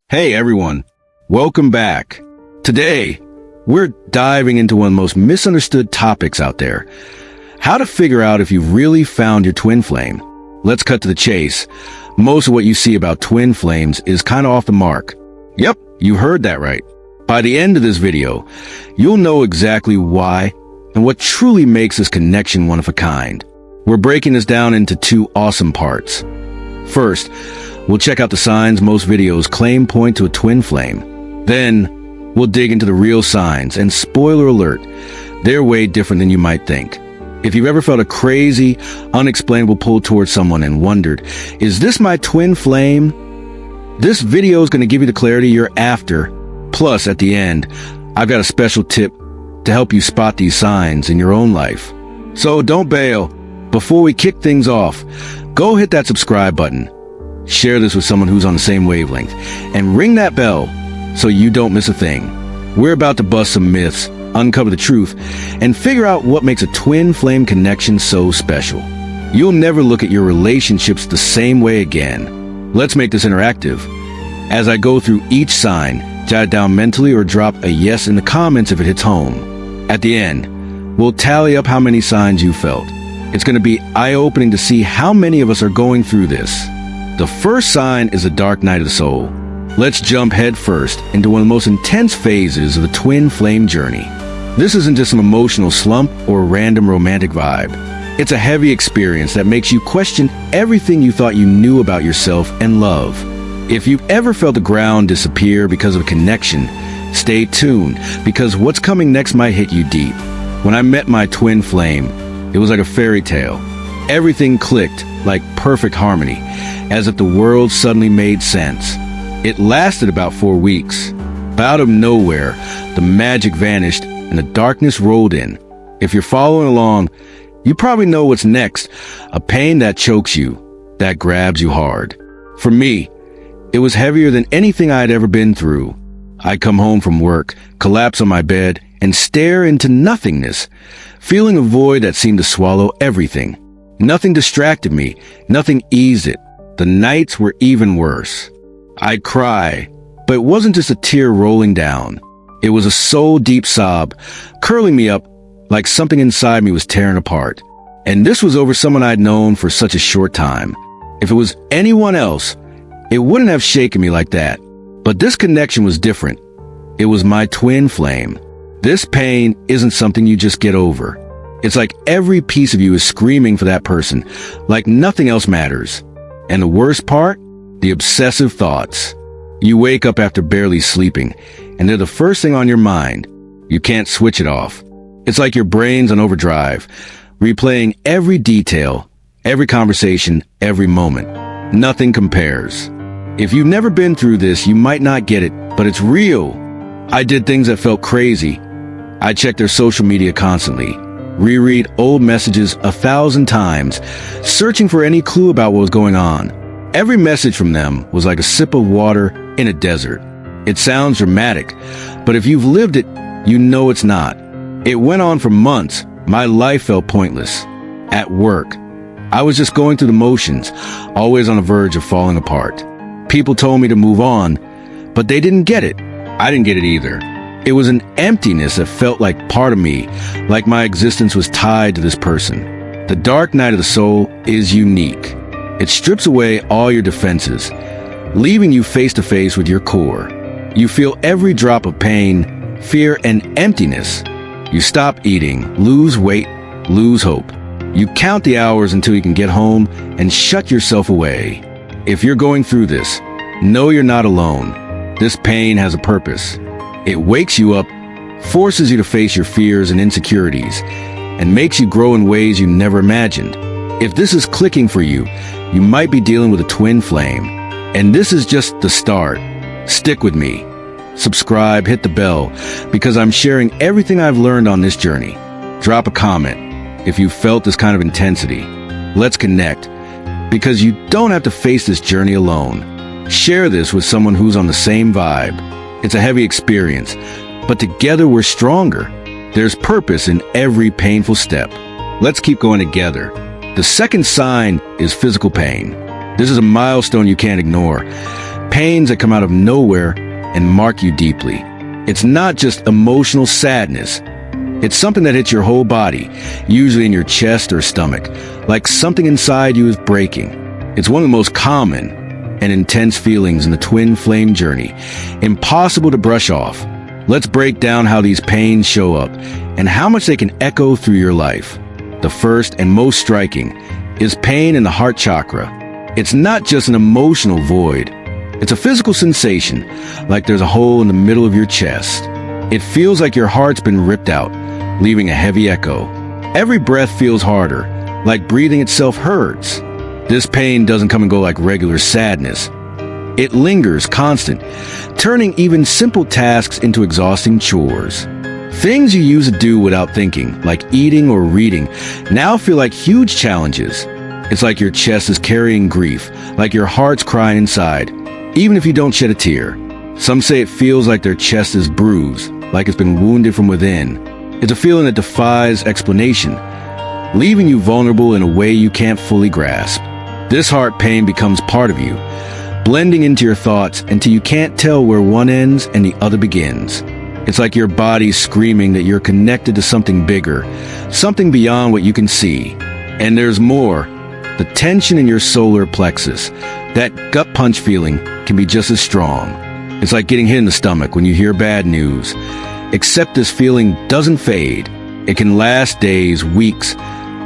Hey everyone, welcome back. Today, we're diving into one of the most misunderstood topics out there. How to figure out if you've really found your twin flame. Let's cut to the chase. Most of what you see about twin flames is kind of off the mark. Yep, you heard that right. By the end of this video, you'll know exactly why and what truly makes this connection one of a kind. We're breaking this down into two awesome parts. First, we'll check out the signs most videos claim point to a twin flame. Then, we'll dig into the real signs, and spoiler alert, they're way different than you might think. If you've ever felt a crazy, unexplainable pull towards someone and wondered, is this my twin flame? This video is going to give you the clarity you're after. Plus, at the end, I've got a special tip to help you spot these signs in your own life. So don't bail. Before we kick things off, go hit that subscribe button. Share this with someone who's on the same wavelength, and ring that bell so you don't miss a thing. We're about to bust some myths, uncover the truth, and figure out what makes a twin flame connection so special. You'll never look at your relationships the same way again. Let's make this interactive. As I go through each sign, jot it down mentally or drop a yes in the comments if it hits home. At the end, we'll tally up how many signs you felt. It's going to be eye-opening to see how many of us are going through this. The first sign is a dark night of the soul. Let's jump head first into one of the most intense phases of the twin flame journey. This isn't just an emotional slump or a random romantic vibe. It's a heavy experience that makes you question everything you thought you knew about yourself and love. If you've ever felt the ground disappear because of a connection, stay tuned, because what's coming next might hit you deep. When I met my twin flame, it was like a fairy tale. Everything clicked like perfect harmony, as if the world suddenly made sense. It lasted about 4 weeks. But out of nowhere, the magic vanished and the darkness rolled in. If you're following along, you probably know what's next. A pain that chokes you, that grabs you hard. For me, it was heavier than anything I'd ever been through. I'd come home from work, collapse on my bed, and stare into nothingness, feeling a void that seemed to swallow everything. Nothing distracted me, nothing eased it. The nights were even worse. I'd cry, but it wasn't just a tear rolling down. It was a soul-deep sob, curling me up like something inside me was tearing apart. And this was over someone I'd known for such a short time. If it was anyone else, it wouldn't have shaken me like that. But this connection was different. It was my twin flame. This pain isn't something you just get over. It's like every piece of you is screaming for that person, like nothing else matters. And the worst part? The obsessive thoughts. You wake up after barely sleeping, and they're the first thing on your mind. You can't switch it off. It's like your brain's on overdrive, replaying every detail, every conversation, every moment. Nothing compares. If you've never been through this, you might not get it, but it's real. I did things that felt crazy. I checked their social media constantly, reread old messages 1,000 times, searching for any clue about what was going on. Every message from them was like a sip of water in a desert. It sounds dramatic, but if you've lived it, you know it's not. It went on for months. My life felt pointless. At work, I was just going through the motions, always on the verge of falling apart. People told me to move on, but they didn't get it. I didn't get it either. It was an emptiness that felt like part of me, like my existence was tied to this person. The dark night of the soul is unique. It strips away all your defenses, leaving you face to face with your core. You feel every drop of pain, fear, and emptiness. You stop eating, lose weight, lose hope. You count the hours until you can get home and shut yourself away. If you're going through this, know you're not alone. This pain has a purpose. It wakes you up, forces you to face your fears and insecurities, and makes you grow in ways you never imagined. If this is clicking for you, you might be dealing with a twin flame. And this is just the start. Stick with me. Subscribe, hit the bell, because I'm sharing everything I've learned on this journey. Drop a comment if you felt this kind of intensity. Let's connect, because you don't have to face this journey alone. Share this with someone who's on the same vibe. It's a heavy experience, but together we're stronger. There's purpose in every painful step. Let's keep going together. The second sign is physical pain. This is a milestone you can't ignore. pains that come out of nowhere and mark you deeply. It's not just emotional sadness. It's something that hits your whole body, usually in your chest or stomach, like something inside you is breaking. It's one of the most common and intense feelings in the twin flame journey, impossible to brush off. Let's break down how these pains show up and how much they can echo through your life. The first and most striking is pain in the heart chakra. It's not just an emotional void. It's a physical sensation, like there's a hole in the middle of your chest. It feels like your heart's been ripped out, leaving a heavy echo. Every breath feels harder, like breathing itself hurts. This pain doesn't come and go like regular sadness. It lingers constant, turning even simple tasks into exhausting chores. Things you used to do without thinking, like eating or reading, now feel like huge challenges. It's like your chest is carrying grief, like your heart's crying inside, even if you don't shed a tear. Some say it feels like their chest is bruised, like it's been wounded from within. It's a feeling that defies explanation, leaving you vulnerable in a way you can't fully grasp. This heart pain becomes part of you, blending into your thoughts until you can't tell where one ends and the other begins. It's like your body's screaming that you're connected to something bigger, something beyond what you can see. And there's more. The tension in your solar plexus, that gut punch feeling, can be just as strong. It's like getting hit in the stomach when you hear bad news. Except this feeling doesn't fade. It can last days, weeks,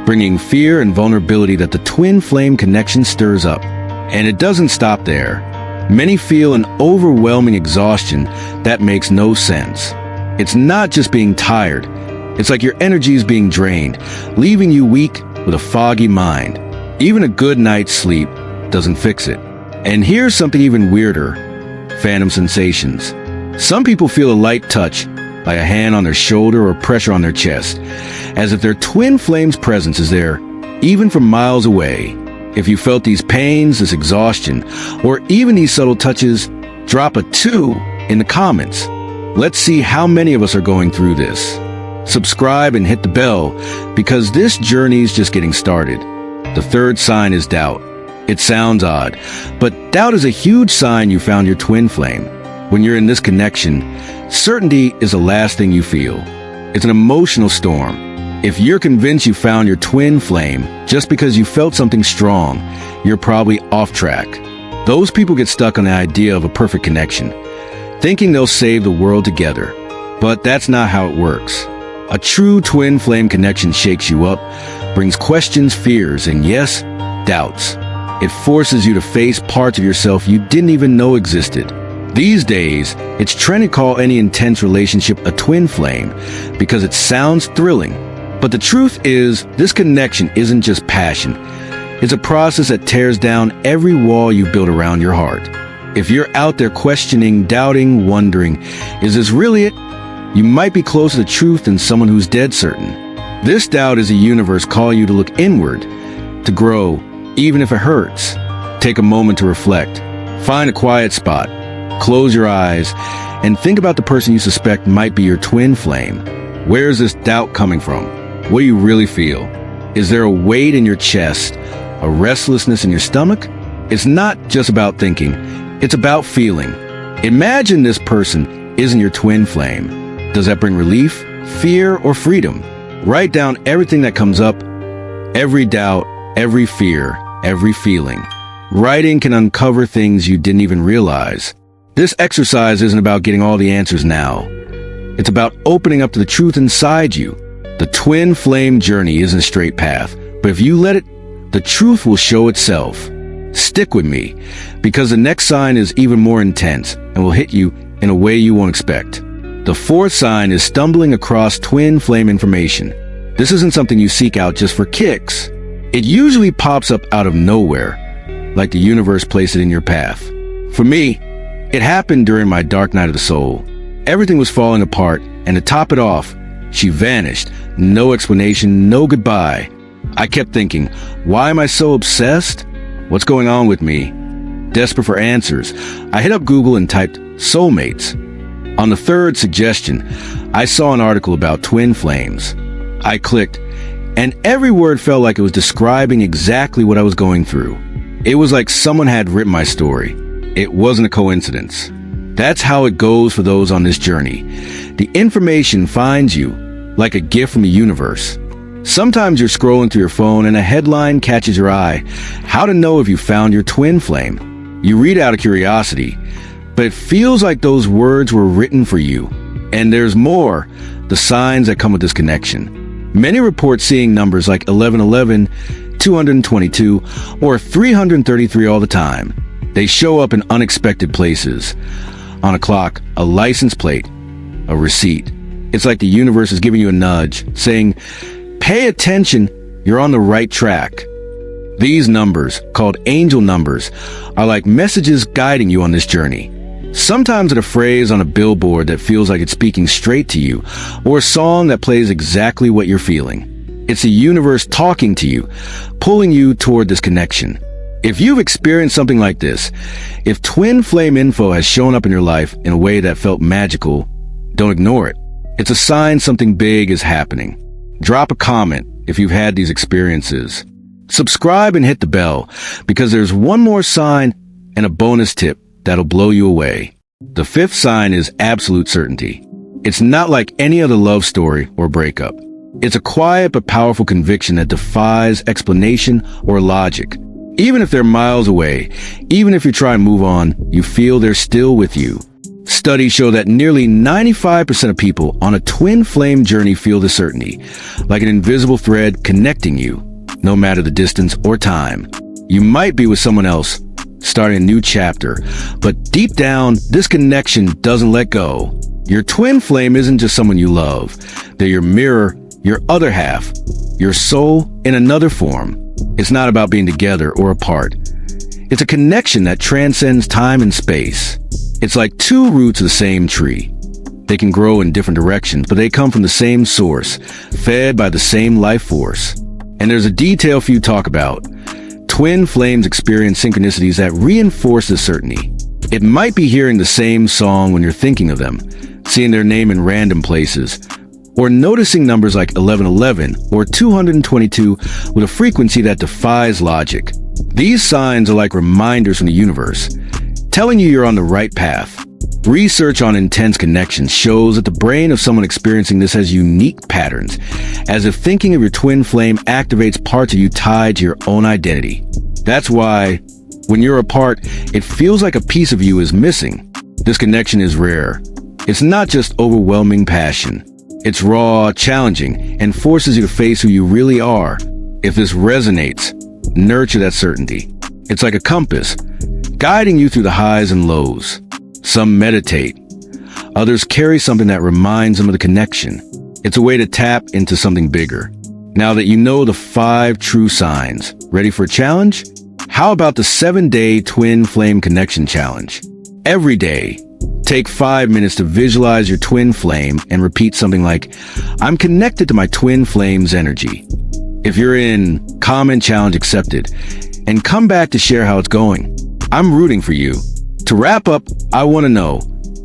bringing fear and vulnerability that the twin flame connection stirs up. And it doesn't stop there. Many feel an overwhelming exhaustion that makes no sense. It's not just being tired. It's like your energy is being drained, leaving you weak with a foggy mind. Even a good night's sleep doesn't fix it. And here's something even weirder: phantom sensations. Some people feel a light touch, like a hand on their shoulder or pressure on their chest, as if their twin flame's presence is there, even from miles away. If you felt these pains, this exhaustion, or even these subtle touches, drop a 2 in the comments. Let's see how many of us are going through this. Subscribe and hit the bell, because this journey's just getting started. The third sign is doubt. It sounds odd, but doubt is a huge sign you found your twin flame. When you're in this connection, certainty is the last thing you feel. It's an emotional storm. If you're convinced you found your twin flame just because you felt something strong, you're probably off track. Those people get stuck on the idea of a perfect connection, thinking they'll save the world together. But that's not how it works. A true twin flame connection shakes you up, brings questions, fears, and yes, doubts. It forces you to face parts of yourself you didn't even know existed. These days, it's trending to call any intense relationship a twin flame because it sounds thrilling. But the truth is, this connection isn't just passion. It's a process that tears down every wall you built around your heart. If you're out there questioning, doubting, wondering, is this really it? You might be closer to truth than someone who's dead certain. This doubt is a universe calling you to look inward, to grow, even if it hurts. Take a moment to reflect. Find a quiet spot. Close your eyes and think about the person you suspect might be your twin flame. Where is this doubt coming from? What do you really feel? Is there a weight in your chest, a restlessness in your stomach? It's not just about thinking, it's about feeling. Imagine this person isn't your twin flame. Does that bring relief, fear, or freedom? Write down everything that comes up, every doubt, every fear, every feeling. Writing can uncover things you didn't even realize. This exercise isn't about getting all the answers now. It's about opening up to the truth inside you. The twin flame journey isn't a straight path, but if you let it, the truth will show itself. Stick with me, because the next sign is even more intense and will hit you in a way you won't expect. The fourth sign is stumbling across twin flame information. This isn't something you seek out just for kicks. It usually pops up out of nowhere, like the universe placed it in your path. For me, it happened during my dark night of the soul. Everything was falling apart, and to top it off, she vanished. No explanation, no goodbye. I kept thinking, why am I so obsessed? What's going on with me? Desperate for answers, I hit up Google and typed soulmates. On the third suggestion, I saw an article about twin flames. I clicked, and every word felt like it was describing exactly what I was going through. It was like someone had written my story. It wasn't a coincidence. That's how it goes for those on this journey. The information finds you like a gift from the universe. Sometimes you're scrolling through your phone and a headline catches your eye. How to know if you found your twin flame. You read out of curiosity, but it feels like those words were written for you. And there's more, the signs that come with this connection. Many report seeing numbers like 1111, 222, or 333 all the time. They show up in unexpected places. On a clock, a license plate, a receipt. It's like the universe is giving you a nudge, saying, pay attention, you're on the right track. These numbers, called angel numbers, are like messages guiding you on this journey. Sometimes it's a phrase on a billboard that feels like it's speaking straight to you, or a song that plays exactly what you're feeling. It's the universe talking to you, pulling you toward this connection. If you've experienced something like this, if twin flame info has shown up in your life in a way that felt magical, don't ignore it. It's a sign something big is happening. Drop a comment if you've had these experiences. Subscribe and hit the bell, because there's one more sign and a bonus tip that'll blow you away. The fifth sign is absolute certainty. It's not like any other love story or breakup. It's a quiet but powerful conviction that defies explanation or logic. Even if they're miles away, even if you try and move on, you feel they're still with you. Studies show that nearly 95% of people on a twin flame journey feel the certainty, like an invisible thread connecting you, no matter the distance or time. You might be with someone else, starting a new chapter, but deep down, this connection doesn't let go. Your twin flame isn't just someone you love. They're your mirror, your other half, your soul in another form. It's not about being together or apart. It's a connection that transcends time and space. It's like two roots of the same tree. They can grow in different directions, but they come from the same source, fed by the same life force. And there's a detail for you to talk about. Twin flames experience synchronicities that reinforce this certainty. It might be hearing the same song when you're thinking of them, seeing their name in random places, or noticing numbers like 1111 or 222 with a frequency that defies logic. These signs are like reminders from the universe, telling you you're on the right path. Research on intense connections shows that the brain of someone experiencing this has unique patterns, as if thinking of your twin flame activates parts of you tied to your own identity. That's why, when you're apart, it feels like a piece of you is missing. This connection is rare. It's not just overwhelming passion. It's raw, challenging, and forces you to face who you really are. If this resonates, nurture that certainty. It's like a compass, guiding you through the highs and lows. Some meditate. Others carry something that reminds them of the connection. It's a way to tap into something bigger. Now that you know the 5 true signs, ready for a challenge? How about the 7-day Twin Flame Connection Challenge? Every day, take 5 minutes to visualize your twin flame and repeat something like, I'm connected to my twin flame's energy. If you're in, comment challenge accepted, and come back to share how it's going. I'm rooting for you. To wrap up, I want to know,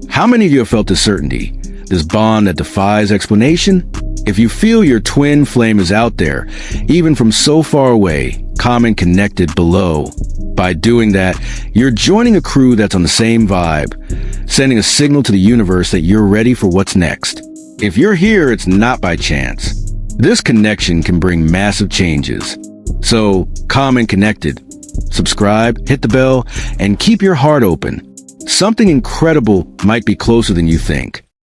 how many of you have felt this certainty, this bond that defies explanation? If you feel your twin flame is out there, even from so far away, comment connected below. By doing that, you're joining a crew that's on the same vibe, sending a signal to the universe that you're ready for what's next. If you're here, it's not by chance. This connection can bring massive changes. So, comment connected, subscribe, hit the bell, and keep your heart open. Something incredible might be closer than you think.